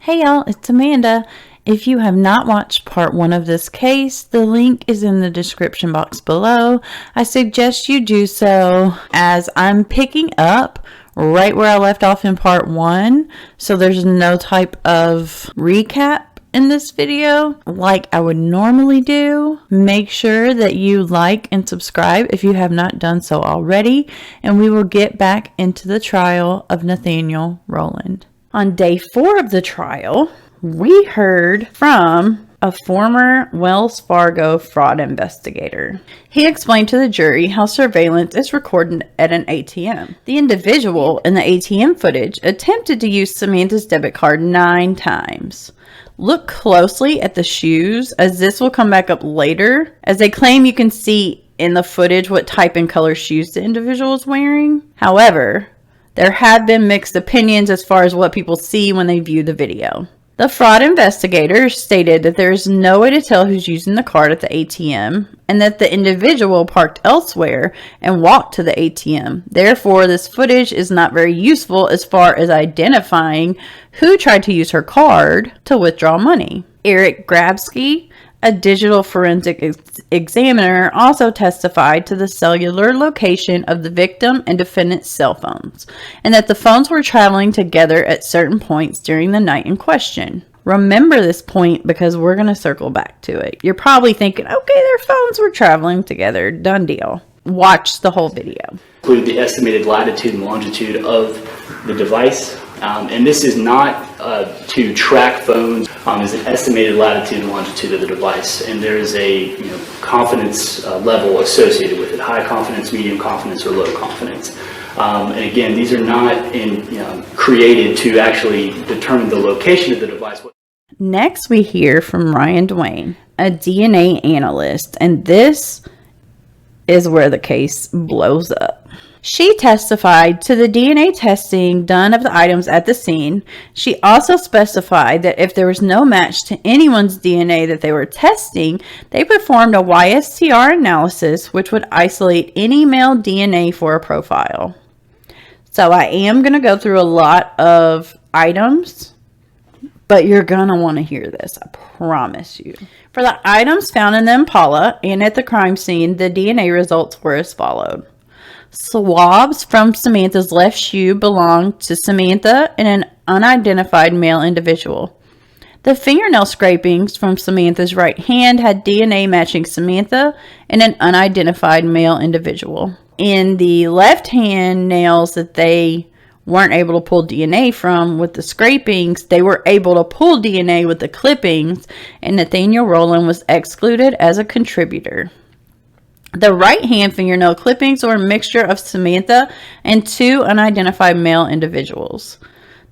Hey y'all, it's Amanda. If you have not watched part 1 of this case, the link is in the description box below. I suggest you do so as I'm picking up right where I left off in part 1. So there's no type of recap in this video like I would normally do. Make sure that you like and subscribe if you have not done so already, and we will get back into the trial of Nathaniel Rowland. On day 4 of the trial, we heard from a former Wells Fargo fraud investigator. He explained to the jury how surveillance is recorded at an ATM. The individual in the ATM footage attempted to use Samantha's debit card 9 times. Look closely at the shoes, as this will come back up later, as they claim you can see in the footage what type and color shoes the individual is wearing. However, there have been mixed opinions as far as what people see when they view the video. The fraud investigator stated that there is no way to tell who's using the card at the ATM, and that the individual parked elsewhere and walked to the ATM. Therefore, this footage is not very useful as far as identifying who tried to use her card to withdraw money. Eric Grabsky, a digital forensic examiner, also testified to the cellular location of the victim and defendant's cell phones, and that the phones were traveling together at certain points during the night in question. Remember this point because we're going to circle back to it. You're probably thinking, okay, their phones were traveling together, done deal. Watch the whole video. Include the estimated latitude and longitude of the device. And this is not to track phones. It's an estimated latitude and longitude of the device, and there is a confidence level associated with it: high confidence, medium confidence, or low confidence. And again, these are not created to actually determine the location of the device. Next, we hear from Ryan Dwayne, a DNA analyst, and this is where the case blows up. She testified to the DNA testing done of the items at the scene. She also specified that if there was no match to anyone's DNA that they were testing, they performed a YSTR analysis, which would isolate any male DNA for a profile. So I am going to go through a lot of items, but you're going to want to hear this, I promise you. For the items found in the Impala and at the crime scene, the DNA results were as followed. Swabs from Samantha's left shoe belonged to Samantha and an unidentified male individual. The fingernail scrapings from Samantha's right hand had DNA matching Samantha and an unidentified male individual. In the left hand nails that they weren't able to pull DNA from with the scrapings, they were able to pull DNA with the clippings, and Nathaniel Rowland was excluded as a contributor. The right hand fingernail clippings were a mixture of Samantha and 2 unidentified male individuals.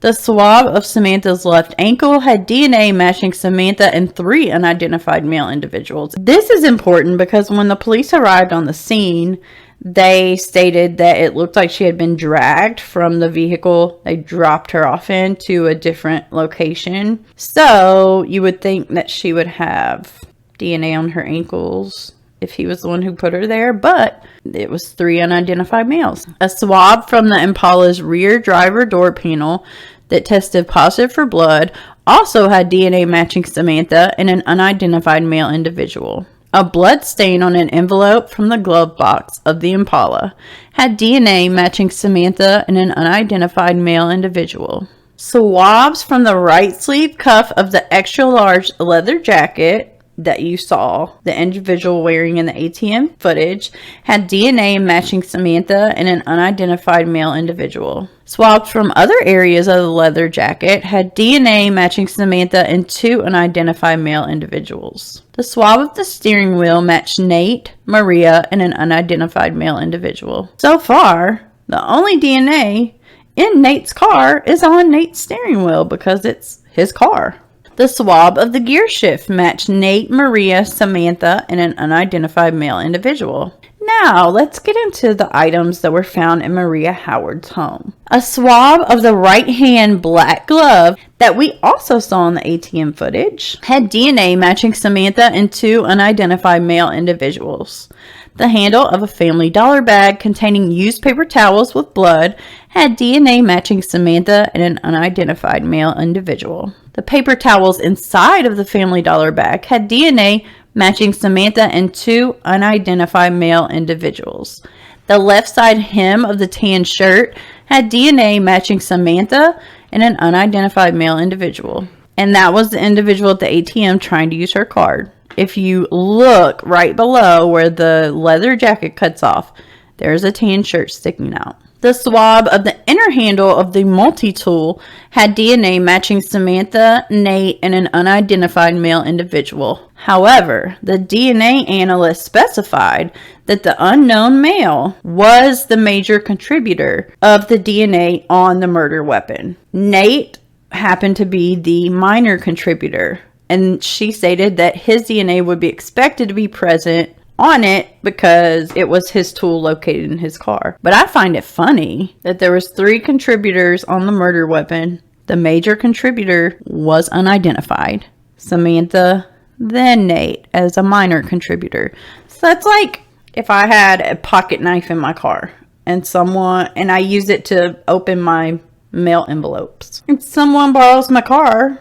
The swab of Samantha's left ankle had DNA matching Samantha and 3 unidentified male individuals. This is important because when the police arrived on the scene, they stated that it looked like she had been dragged from the vehicle they dropped her off in to a different location. So you would think that she would have DNA on her ankles if he was the one who put her there, but it was 3 unidentified males. A swab from the Impala's rear driver door panel that tested positive for blood also had DNA matching Samantha and an unidentified male individual. A blood stain on an envelope from the glove box of the Impala had DNA matching Samantha and an unidentified male individual. Swabs from the right sleeve cuff of the extra large leather jacket that you saw the individual wearing in the ATM footage had DNA matching Samantha and an unidentified male individual. Swabs from other areas of the leather jacket had DNA matching Samantha and 2 unidentified male individuals. The swab of the steering wheel matched Nate, Maria, and an unidentified male individual. So far, the only DNA in Nate's car is on Nate's steering wheel because it's his car. The swab of the gear shift matched Nate, Maria, Samantha, and an unidentified male individual. Now, let's get into the items that were found in Maria Howard's home. A swab of the right hand black glove that we also saw in the ATM footage had DNA matching Samantha and 2 unidentified male individuals. The handle of a Family Dollar bag containing used paper towels with blood had DNA matching Samantha and an unidentified male individual. The paper towels inside of the Family Dollar bag had DNA matching Samantha and 2 unidentified male individuals. The left side hem of the tan shirt had DNA matching Samantha and an unidentified male individual. And that was the individual at the ATM trying to use her card. If you look right below where the leather jacket cuts off, there's a tan shirt sticking out. The swab of the inner handle of the multi-tool had DNA matching Samantha, Nate, and an unidentified male individual. However, the DNA analyst specified that the unknown male was the major contributor of the DNA on the murder weapon. Nate happened to be the minor contributor, and she stated that his DNA would be expected to be present on it because it was his tool located in his car. But I find it funny that there was 3 contributors on the murder weapon. The major contributor was unidentified. Samantha, then Nate as a minor contributor. So that's like if I had a pocket knife in my car and I use it to open my mail envelopes. And someone borrows my car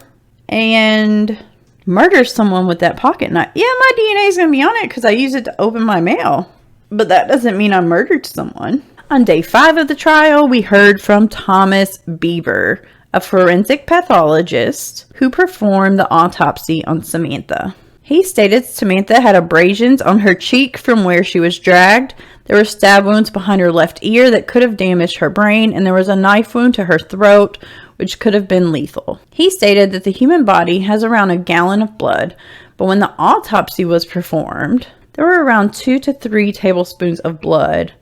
and murders someone with that pocket knife. Yeah, my DNA is going to be on it because I use it to open my mail. But that doesn't mean I murdered someone. On day 5 of the trial, we heard from Thomas Beaver, a forensic pathologist who performed the autopsy on Samantha. He stated Samantha had abrasions on her cheek from where she was dragged. There were stab wounds behind her left ear that could have damaged her brain, and there was a knife wound to her throat, which could have been lethal. He stated that the human body has around a gallon of blood, but when the autopsy was performed, there were around 2 to 3 tablespoons of blood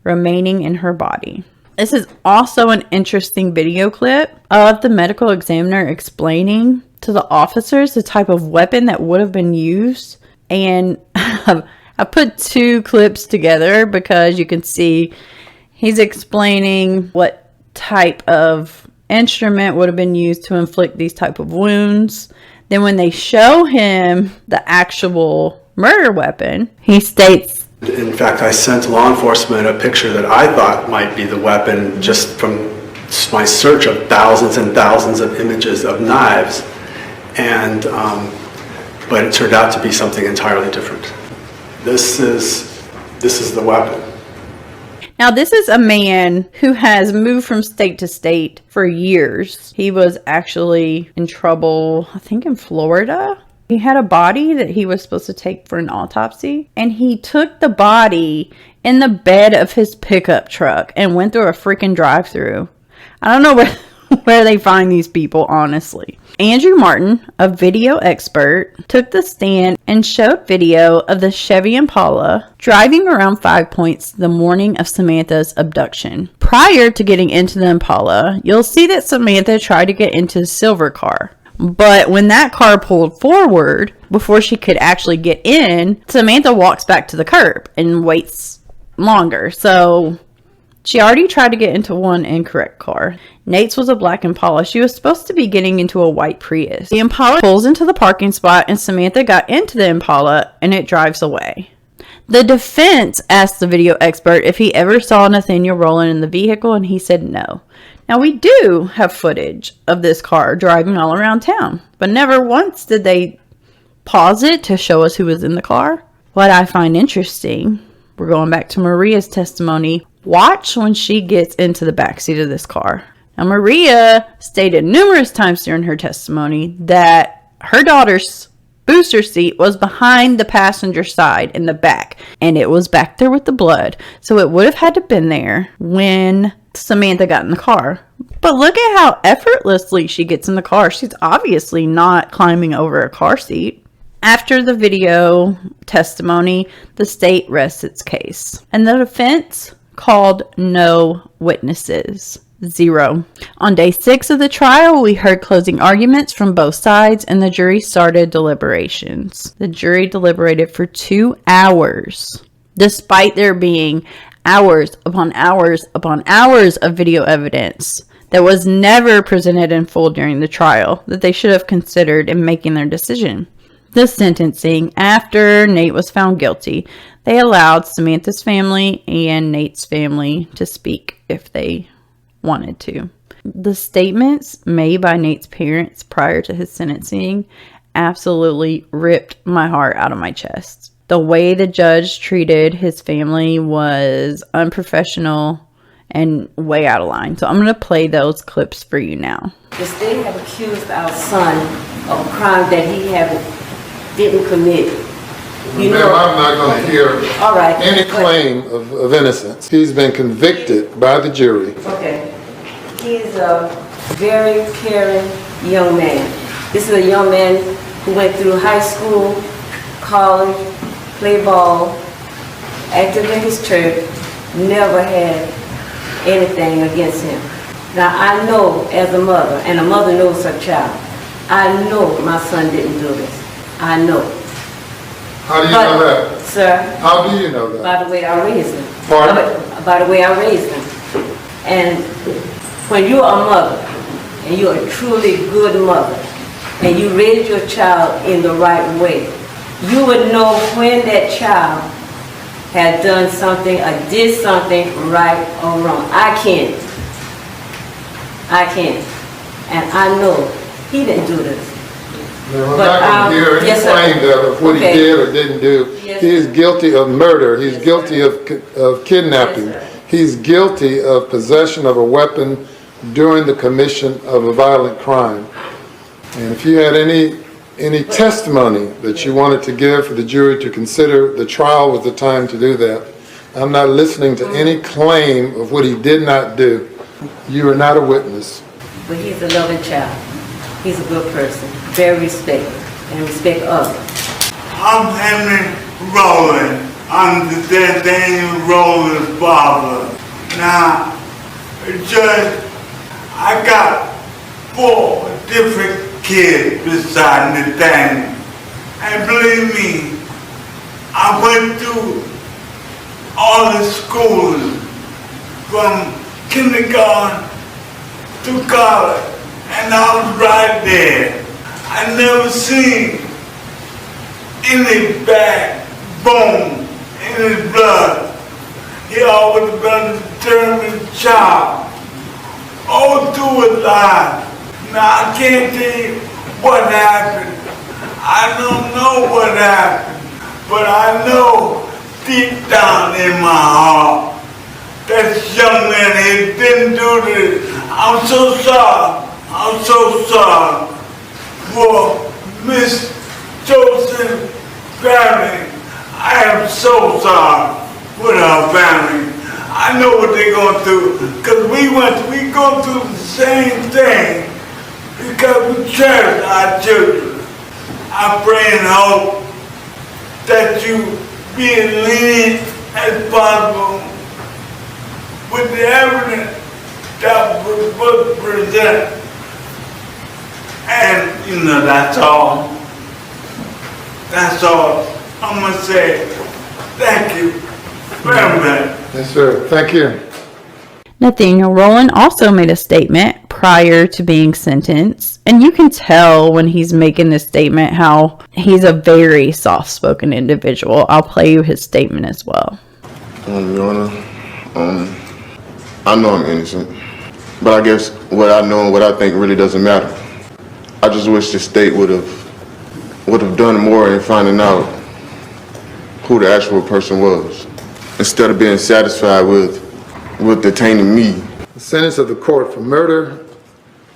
remaining in her body. This is also an interesting video clip of the medical examiner explaining to the officers the type of weapon that would have been used. And I put 2 clips together because you can see he's explaining what type of instrument would have been used to inflict these type of wounds. Then when they show him the actual murder weapon, he states, in fact, I sent law enforcement a picture that I thought might be the weapon just from my search of thousands and thousands of images of knives, and but it turned out to be something entirely different. This is the weapon. Now, this is a man who has moved from state to state for years. He was actually in trouble, I think in Florida. He had a body that he was supposed to take for an autopsy, and he took the body in the bed of his pickup truck and went through a freaking drive-through. I don't know where they find these people, honestly. Andrew Martin, a video expert, took the stand and showed video of the Chevy Impala driving around 5 Points the morning of Samantha's abduction. Prior to getting into the Impala, you'll see that Samantha tried to get into the silver car. But when that car pulled forward, before she could actually get in, Samantha walks back to the curb and waits longer. So she already tried to get into one incorrect car. Nate's was a black Impala. She was supposed to be getting into a white Prius. The Impala pulls into the parking spot and Samantha got into the Impala and it drives away. The defense asked the video expert if he ever saw Nathaniel Rowland in the vehicle, and he said no. Now, we do have footage of this car driving all around town, but never once did they pause it to show us who was in the car. What I find interesting, we're going back to Maria's testimony. Watch when she gets into the backseat of this car. Now, Maria stated numerous times during her testimony that her daughter's booster seat was behind the passenger side in the back, and it was back there with the blood, so it would have had to been there when Samantha got in the car. But look at how effortlessly she gets in the car. She's obviously not climbing over a car seat. After the video testimony, the state rests its case, and the defense called no witnesses. 0. On day 6 of the trial, we heard closing arguments from both sides, and the jury started deliberations. The jury deliberated for 2 hours, despite there being hours upon hours upon hours of video evidence that was never presented in full during the trial that they should have considered in making their decision. The sentencing, after Nate was found guilty, they allowed Samantha's family and Nate's family to speak if they wanted to. The statements made by Nate's parents prior to his sentencing absolutely ripped my heart out of my chest. The way the judge treated his family was unprofessional and way out of line. So I'm going to play those clips for you now. The state have accused our son of a crime that he didn't commit. You know, I'm not going to hear all right, any claim of innocence. He's been convicted by the jury. Okay. He's a very caring young man. This is a young man who went through high school, college, played ball, active in his church, never had anything against him. Now I know as a mother, and a mother knows her child, I know my son didn't do this. I know. How do you know that? Sir? How do you know that? By the way I raised him. Pardon? By the way I raised him. And when you're a mother, and you're a truly good mother, and you raise your child in the right way, you would know when that child had done something or did something right or wrong. I can't. And I know he didn't do this. No, I'm not going to hear any yes, claim of what he did or didn't do. Yes, He is guilty of murder. He's Yes, guilty of kidnapping. Yes, sir. He's guilty of possession of a weapon during the commission of a violent crime. And if you had any testimony that you wanted to give for the jury to consider, the trial was the time to do that. I'm not listening to any claim of what he did not do. You are not a witness. But he's a loving child. He's a good person. Very respectful and respect others. I'm Henry Rowland. I'm the Nathaniel Rowland's father. Now, Judge, I got 4 different kids beside Nathaniel. And believe me, I went through all the schools from kindergarten to college, and I was right there. I never seen any backbone in his blood. He always been a determined child, all through his life. Now I can't tell you what happened. I don't know what happened, but I know deep down in my heart that young man, he didn't do this. I'm so sorry. I'm so sorry for Miss Josephson's family. I am so sorry for her family. I know what they're going through, because we go through the same thing, because we cherish our children. I pray and hope that you be as lenient as possible with the evidence that was presented. And, you know, that's all. That's all. I'm going to say thank you very much. Yes, sir. Thank you. Nathaniel Rowland also made a statement prior to being sentenced, and you can tell when he's making this statement how he's a very soft-spoken individual. I'll play you his statement as well. Your Honor, I know I'm innocent, but I guess what I know and what I think really doesn't matter. I just wish the state would have done more in finding out who the actual person was, instead of being satisfied with detaining me. The sentence of the court for murder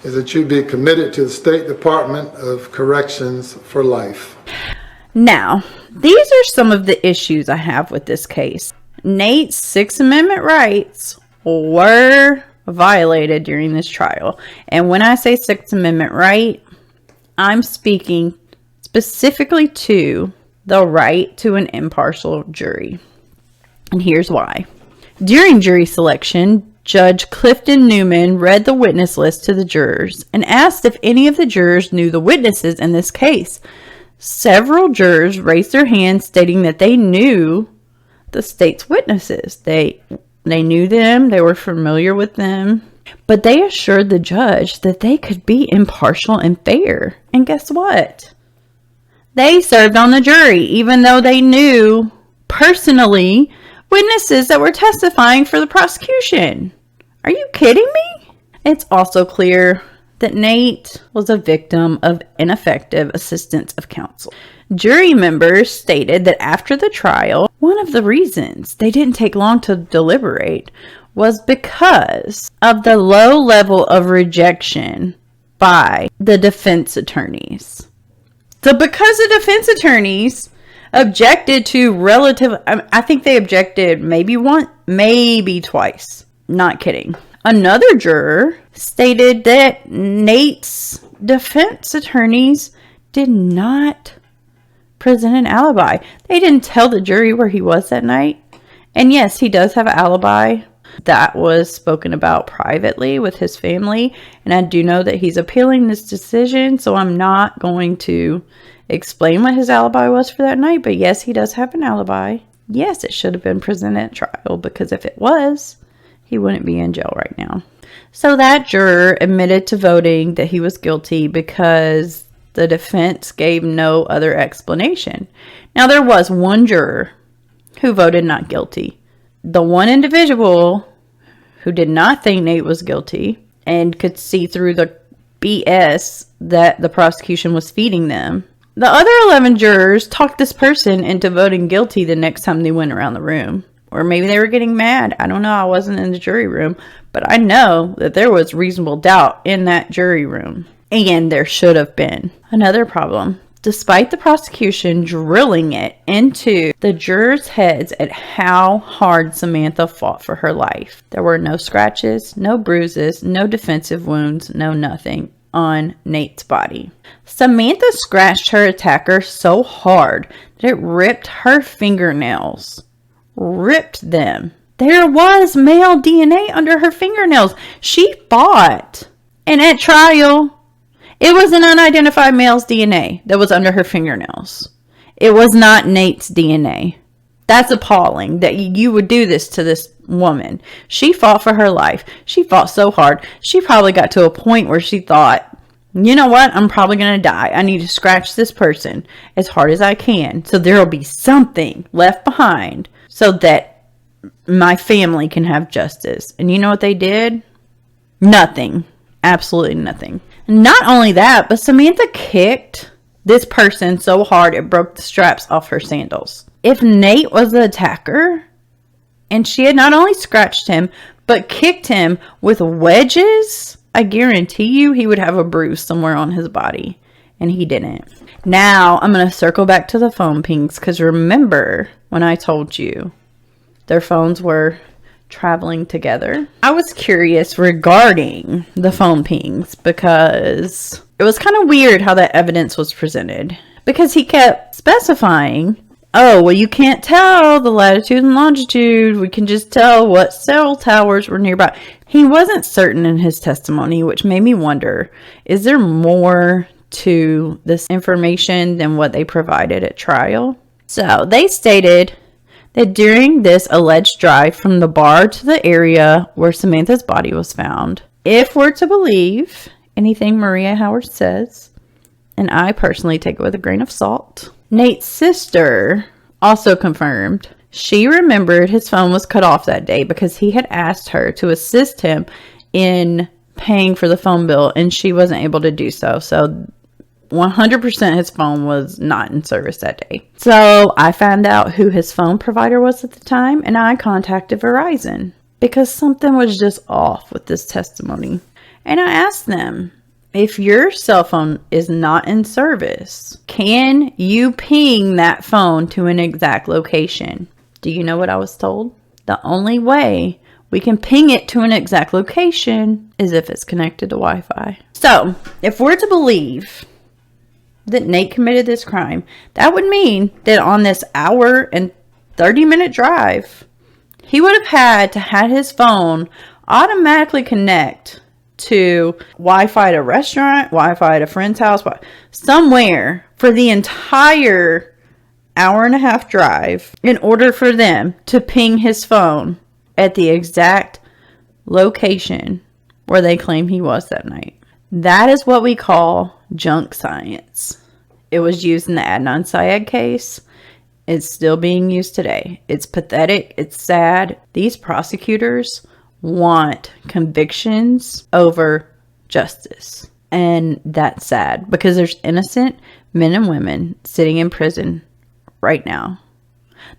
is that you be committed to the State Department of Corrections for life. Now, these are some of the issues I have with this case. Nate's Sixth Amendment rights were violated during this trial. And when I say Sixth Amendment right, I'm speaking specifically to the right to an impartial jury. And here's why. During jury selection, Judge Clifton Newman read the witness list to the jurors and asked if any of the jurors knew the witnesses in this case. Several jurors raised their hands stating that they knew the state's witnesses. They knew them, they were familiar with them, but they assured the judge that they could be impartial and fair. And guess what? They served on the jury, even though they knew personally witnesses that were testifying for the prosecution. Are you kidding me? It's also clear that Nate was a victim of ineffective assistance of counsel. Jury members stated that after the trial, one of the reasons they didn't take long to deliberate was because of the low level of rejection by the defense attorneys. So because the defense attorneys objected to I think they objected maybe once, maybe twice. Not kidding. Another juror stated that Nate's defense attorneys did not present an alibi. They didn't tell the jury where he was that night. And yes, he does have an alibi. That was spoken about privately with his family. And I do know that he's appealing this decision, so I'm not going to explain what his alibi was for that night. But yes, he does have an alibi. Yes, it should have been presented at trial, because if it was, he wouldn't be in jail right now. So that juror admitted to voting that he was guilty because the defense gave no other explanation. Now, there was one juror who voted not guilty. The one individual who did not think Nate was guilty and could see through the BS that the prosecution was feeding them. The other 11 jurors talked this person into voting guilty the next time they went around the room. Or maybe they were getting mad. I don't know. I wasn't in the jury room. But I know that there was reasonable doubt in that jury room. And there should have been. Another problem. Despite the prosecution drilling it into the jurors' heads at how hard Samantha fought for her life, there were no scratches, no bruises, no defensive wounds, no nothing on Nate's body. Samantha scratched her attacker so hard that it ripped her fingernails. Ripped them. There was male DNA under her fingernails. She fought. And at trial, it was an unidentified male's DNA that was under her fingernails. It was not Nate's DNA. That's appalling that you would do this to this woman. She fought for her life. She fought so hard. She probably got to a point where she thought, you know what? I'm probably going to die. I need to scratch this person as hard as I can, so there will be something left behind so that my family can have justice. And you know what they did? Nothing. Absolutely nothing. Not only that, but Samantha kicked this person so hard it broke the straps off her sandals. If Nate was the attacker, and she had not only scratched him, but kicked him with wedges, I guarantee you he would have a bruise somewhere on his body. And he didn't. Now, I'm going to circle back to the phone pings, because remember when I told you their phones were traveling together? I was curious regarding the phone pings because it was kind of weird how that evidence was presented, because he kept specifying, oh, well, you can't tell the latitude and longitude. We can just tell what cell towers were nearby. He wasn't certain in his testimony, which made me wonder, is there more to this information than what they provided at trial? So they stated that during this alleged drive from the bar to the area where Samantha's body was found, if we're to believe anything Maria Howard says, and I personally take it with a grain of salt, Nate's sister also confirmed she remembered his phone was cut off that day because he had asked her to assist him in paying for the phone bill, and she wasn't able to do so. So 100% his phone was not in service that day. So I found out who his phone provider was at the time, and I contacted Verizon because something was just off with this testimony. And I asked them, if your cell phone is not in service, can you ping that phone to an exact location? Do you know what I was told? The only way we can ping it to an exact location is if it's connected to Wi-Fi. So if we're to believe that Nate committed this crime, that would mean that on this hour and 30-minute drive, he would have had to have his phone automatically connect to Wi-Fi at a restaurant, Wi-Fi at a friend's house, somewhere for the entire hour and a half drive in order for them to ping his phone at the exact location where they claim he was that night. That is what we call junk science. It was used in the Adnan Syed case. It's still being used today. It's pathetic. It's sad. These prosecutors want convictions over justice. And that's sad because there's innocent men and women sitting in prison right now.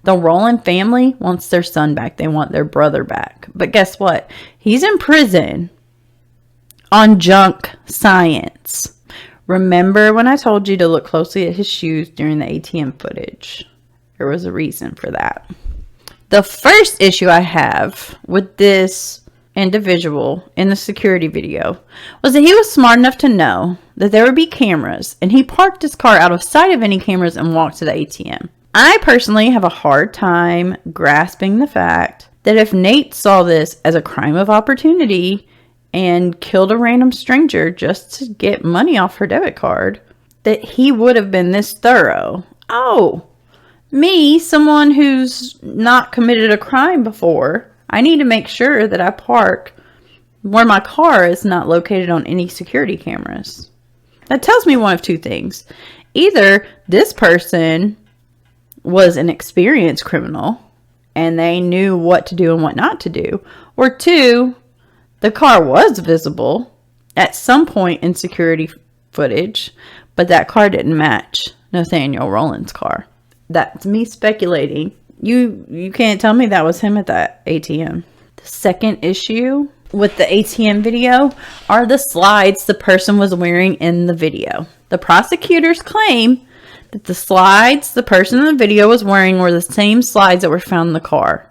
The Rowland family wants their son back. They want their brother back. But guess what? He's in prison on junk science. Remember when I told you to look closely at his shoes during the ATM footage? There was a reason for that. The first issue I have with this individual in the security video was that he was smart enough to know that there would be cameras, and he parked his car out of sight of any cameras and walked to the ATM. I personally have a hard time grasping the fact that if Nate saw this as a crime of opportunity and killed a random stranger just to get money off her debit card, that he would have been this thorough. Oh, me, someone who's not committed a crime before, I need to make sure that I park where my car is not located on any security cameras. That tells me one of two things. Either this person was an experienced criminal and they knew what to do and what not to do. Or two, the car was visible at some point in security footage, but that car didn't match Nathaniel Rowland's car. That's me speculating. You can't tell me that was him at that ATM. The second issue with the ATM video are the slides the person was wearing in the video. The prosecutors claim that the slides the person in the video was wearing were the same slides that were found in the car.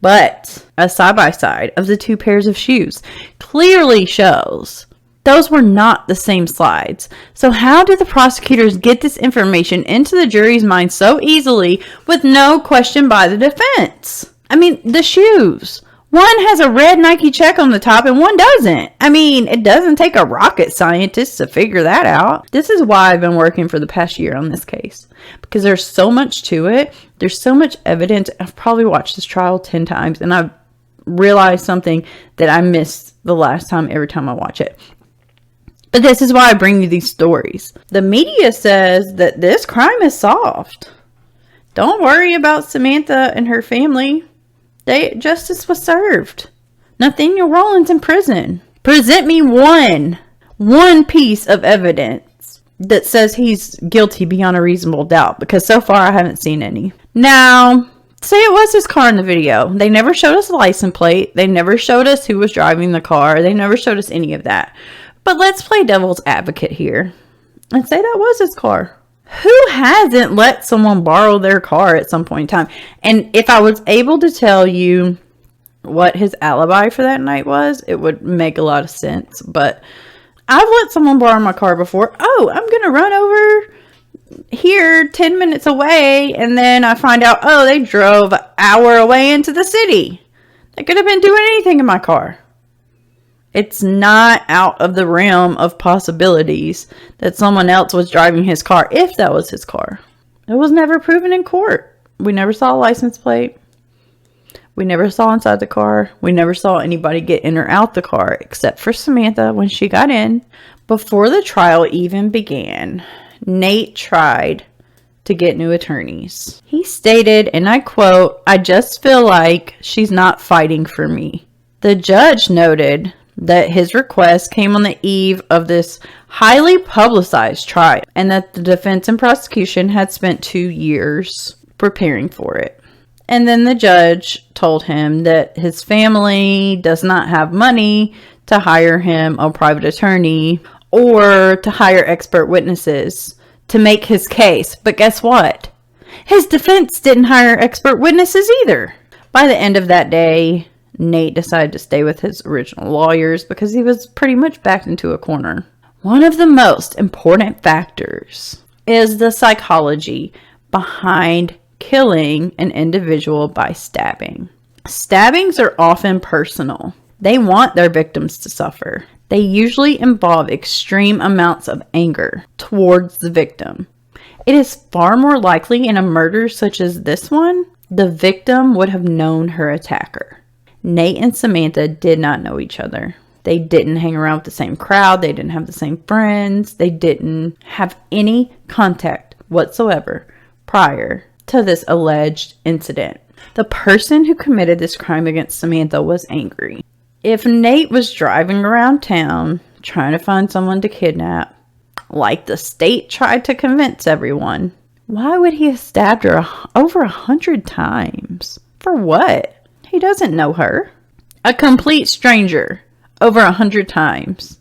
But a side-by-side of the two pairs of shoes clearly shows those were not the same slides. So how did the prosecutors get this information into the jury's mind so easily with no question by the defense? I mean, the shoes. One has a red Nike check on the top and one doesn't. I mean, it doesn't take a rocket scientist to figure that out. This is why I've been working for the past year on this case. Because there's so much to it. There's so much evidence. I've probably watched this trial 10 times and I've realized something that I missed the last time every time I watch it. But this is why I bring you these stories. The media says that this crime is soft. Don't worry about Samantha and her family. Justice was served. Nathaniel Rowland's in prison. Present me one piece of evidence that says he's guilty beyond a reasonable doubt, because so far I haven't seen any. Now, say it was his car in the video. They never showed us the license plate. They never showed us who was driving the car. They never showed us any of that. But let's play devil's advocate here and say that was his car. Who hasn't let someone borrow their car at some point in time? And if I was able to tell you what his alibi for that night was, it would make a lot of sense. But I've let someone borrow my car before. Oh, I'm going to run over here 10 minutes away. And then I find out, oh, they drove an hour away into the city. They could have been doing anything in my car. It's not out of the realm of possibilities that someone else was driving his car, if that was his car. It was never proven in court. We never saw a license plate. We never saw inside the car. We never saw anybody get in or out the car, except for Samantha when she got in. Before the trial even began, Nate tried to get new attorneys. He stated, and I quote, "I just feel like she's not fighting for me." The judge noted that his request came on the eve of this highly publicized trial and that the defense and prosecution had spent 2 years preparing for it. And then the judge told him that his family does not have money to hire him a private attorney or to hire expert witnesses to make his case. But guess what? His defense didn't hire expert witnesses either. By the end of that day, Nate decided to stay with his original lawyers because he was pretty much backed into a corner. One of the most important factors is the psychology behind killing an individual by stabbing. Stabbings are often personal. They want their victims to suffer. They usually involve extreme amounts of anger towards the victim. It is far more likely in a murder such as this one, the victim would have known her attacker. Nate and Samantha did not know each other. They didn't hang around with the same crowd. They didn't have the same friends. They didn't have any contact whatsoever prior to this alleged incident. The person who committed this crime against Samantha was angry. If Nate was driving around town trying to find someone to kidnap, like the state tried to convince everyone, why would he have stabbed her over 100 times? For what? He doesn't know her. A complete stranger over 100 times.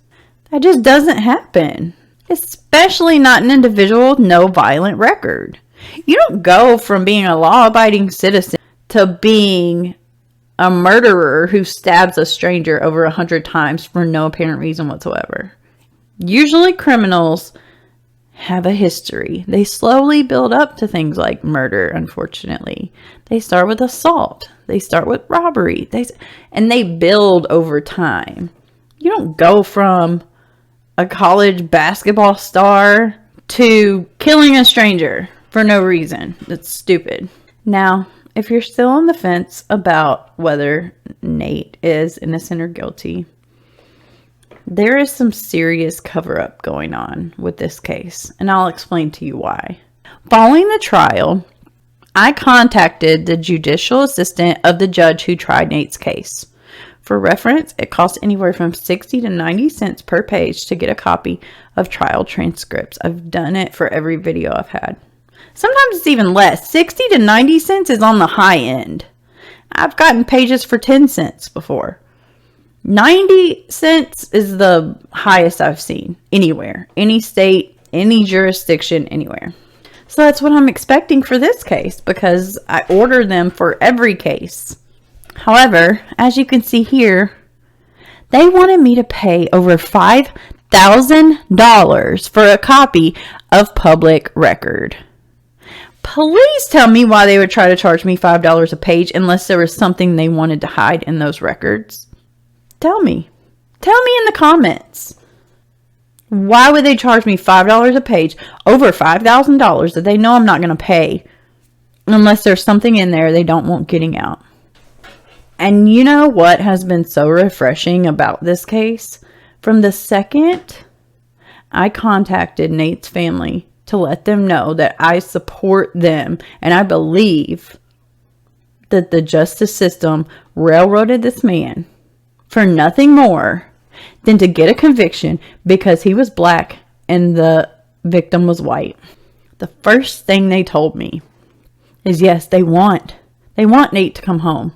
That just doesn't happen. Especially not an individual with no violent record. You don't go from being a law-abiding citizen to being a murderer who stabs a stranger over 100 times for no apparent reason whatsoever. Usually criminals have a history. They slowly build up to things like murder, unfortunately. They start with assault. They start with robbery. And they build over time. You don't go from a college basketball star to killing a stranger for no reason. That's stupid. Now, if you're still on the fence about whether Nate is innocent or guilty, there is some serious cover-up going on with this case, and I'll explain to you why. Following the trial, I contacted the judicial assistant of the judge who tried Nate's case. For reference, it costs anywhere from 60 to 90 cents per page to get a copy of trial transcripts. I've done it for every video I've had. Sometimes it's even less. 60 to 90 cents is on the high end. I've gotten pages for 10 cents before. 90 cents is the highest I've seen anywhere. Any state, any jurisdiction, anywhere. So that's what I'm expecting for this case because I order them for every case. However, as you can see here, they wanted me to pay over $5,000 for a copy of public record. Please tell me why they would try to charge me $5 a page unless there was something they wanted to hide in those records. Tell me. Tell me in the comments. Why would they charge me $5 a page, over $5,000 that they know I'm not going to pay unless there's something in there they don't want getting out? And you know what has been so refreshing about this case? From the second I contacted Nate's family to let them know that I support them and I believe that the justice system railroaded this man for nothing more than to get a conviction because he was black and the victim was white. The first thing they told me is yes, they want Nate to come home,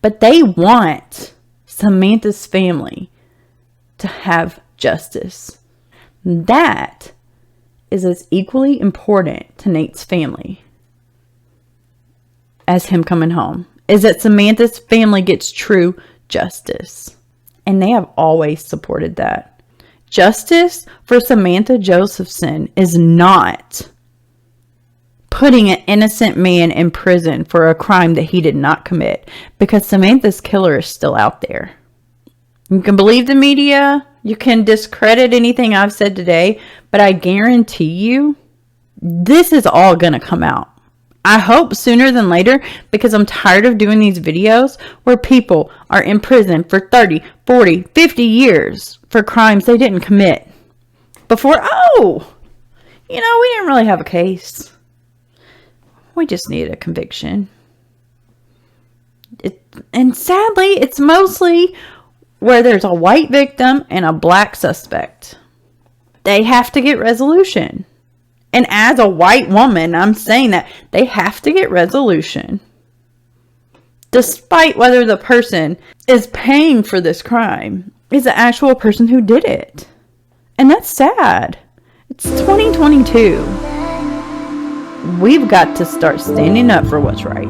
but they want Samantha's family to have justice. That is as equally important to Nate's family as him coming home, is that Samantha's family gets true justice. And they have always supported that. Justice for Samantha Josephson is not putting an innocent man in prison for a crime that he did not commit, because Samantha's killer is still out there. You can believe the media, you can discredit anything I've said today, but I guarantee you, this is all going to come out. I hope sooner than later, because I'm tired of doing these videos where people are in prison for 30, 40, 50 years for crimes they didn't commit. Before, we didn't really have a case. We just needed a conviction. And sadly, it's mostly where there's a white victim and a black suspect. They have to get resolution. And as a white woman, I'm saying that they have to get resolution. Despite whether the person is paying for this crime is the actual person who did it. And that's sad. It's 2022. We've got to start standing up for what's right.